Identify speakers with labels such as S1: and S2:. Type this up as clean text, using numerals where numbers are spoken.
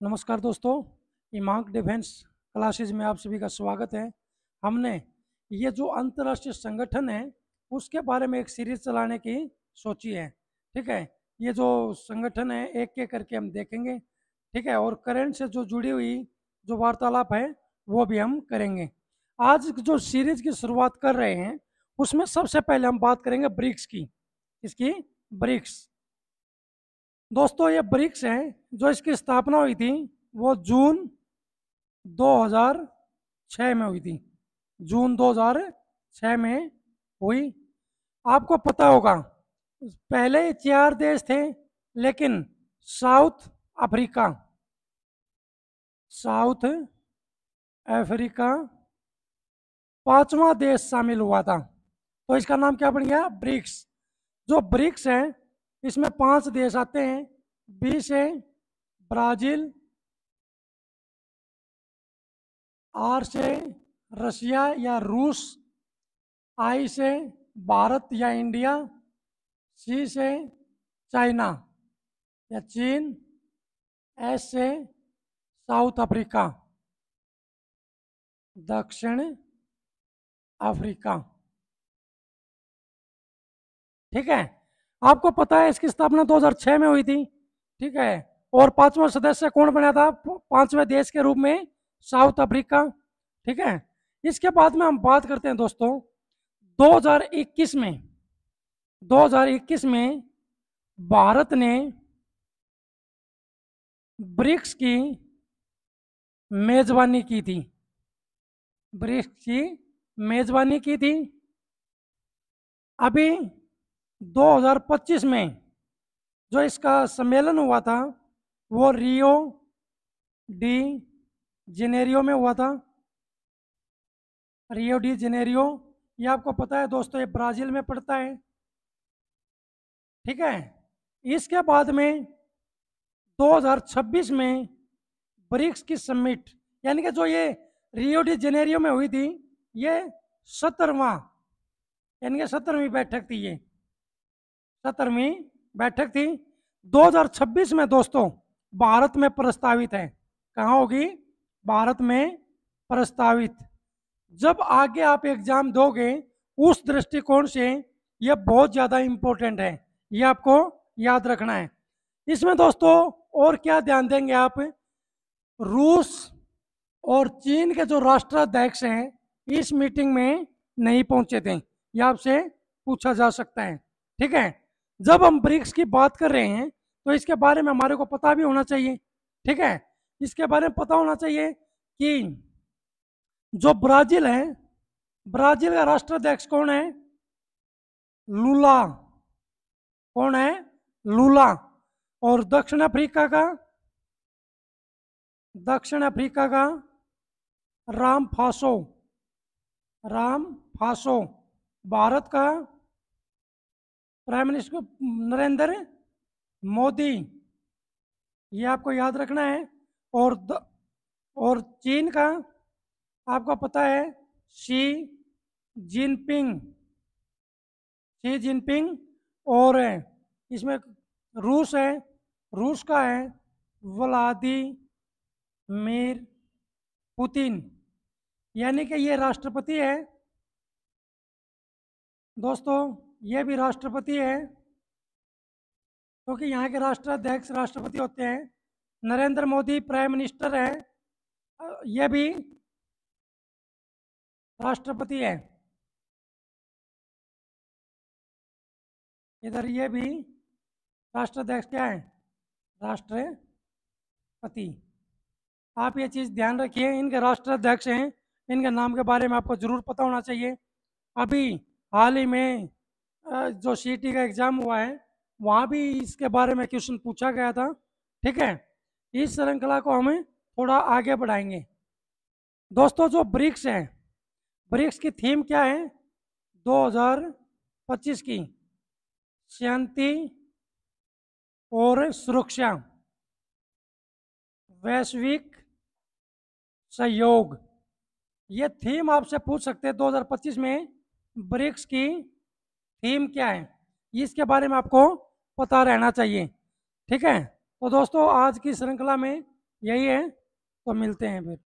S1: नमस्कार दोस्तों, इमाक defence classes में आप सभी का स्वागत है। हमने ये जो अंतर्राष्ट्रीय संगठन है उसके बारे में एक सीरीज चलाने की सोची है। ठीक है, ये जो संगठन है एक एक करके हम देखेंगे। ठीक है, और करंट से जो जुड़ी हुई जो वार्तालाप है वो भी हम करेंगे। आज जो सीरीज की शुरुआत कर रहे हैं उसमें सबसे पहले हम बात करेंगे ब्रिक्स की। इसकी ब्रिक्स दोस्तों, ये ब्रिक्स हैं जो इसकी स्थापना हुई थी वो जून 2006 में हुई थी। जून 2006 में हुई। आपको पता होगा पहले 4 देश थे, लेकिन साउथ अफ्रीका साउथ अफ्रीका 5वां देश शामिल हुआ था, तो इसका नाम क्या बन गया? ब्रिक्स। जो ब्रिक्स है इसमें 5 देश आते हैं। बी से ब्राजील, आर से रशिया या रूस, आई से भारत या इंडिया, सी से चाइना या चीन, एस से साउथ अफ्रीका, दक्षिण अफ्रीका। ठीक है, आपको पता है इसकी स्थापना 2006 में हुई थी। ठीक है, और 5वां सदस्य कौन बना था 5वें देश के रूप में? South Africa. ठीक है, इसके बाद में हम बात करते हैं दोस्तों 2021 में 2021 में भारत ने ब्रिक्स की मेजबानी की थी। ब्रिक्स की मेजबानी की थी। अभी 2025 में जो इसका सम्मेलन हुआ था वो रियो डी जेनेरियो में हुआ था। रियो डी जेनेरियो, ये आपको पता है दोस्तों, ये ब्राजील में पड़ता है। ठीक है, इसके बाद में 2026 में ब्रिक्स की समिट, यानी कि जो ये रियो डी जेनेरियो में हुई थी, ये 17वां यानी कि 17वीं बैठक थी। ये 17वीं बैठक थी। 2026 में दोस्तों भारत में प्रस्तावित है। कहाँ होगी? भारत में प्रस्तावित। जब आगे आप एग्जाम दोगे उस दृष्टिकोण से यह बहुत ज़्यादा इम्पोर्टेंट है, यह आपको याद रखना है। इसमें दोस्तों और क्या ध्यान देंगे आप? रूस और चीन के जो राष्ट्राध्यक्ष हैं इस मीटिंग में नहीं पहुंचे थे, यह आपसे पूछा जा सकता है। ठीक है, जब हम ब्रिक्स की बात कर रहे हैं तो इसके बारे में हमारे को पता भी होना चाहिए। ठीक है, इसके बारे में पता होना चाहिए कि जो ब्राजील है, ब्राजील का राष्ट्राध्यक्ष कौन है? लूला। कौन है? लूला। और दक्षिण अफ्रीका का राम फासो। भारत का प्राइम मिनिस्टर नरेंद्र मोदी, ये आपको याद रखना है। और चीन का आपको पता है शी जिनपिंग। और इसमें रूस है, रूस का है व्लादिमीर पुतिन, यानी कि ये राष्ट्रपति है दोस्तों। ये भी राष्ट्रपति है, क्योंकि यहाँ के राष्ट्राध्यक्ष राष्ट्रपति होते हैं। नरेंद्र मोदी प्राइम मिनिस्टर है, ये भी राष्ट्रपति है। इधर ये भी राष्ट्राध्यक्ष क्या है? राष्ट्रपति। आप ये चीज़ ध्यान रखिए, इनके राष्ट्राध्यक्ष हैं, इनके नाम के बारे में आपको जरूर पता होना चाहिए। अभी हाल ही में जो सीटी का एग्जाम हुआ है वहाँ भी इसके बारे में क्वेश्चन पूछा गया था। ठीक है, इस श्रृंखला को हमें थोड़ा आगे बढ़ाएंगे। दोस्तों जो ब्रिक्स है, ब्रिक्स की थीम क्या है 2025 की? शांति और सुरक्षा, वैश्विक सहयोग। ये थीम आपसे पूछ सकते हैं 2025 में ब्रिक्स की थीम क्या है, इसके बारे में आपको पता रहना चाहिए। ठीक है, तो दोस्तों आज की श्रृंखला में यही है, तो मिलते हैं फिर।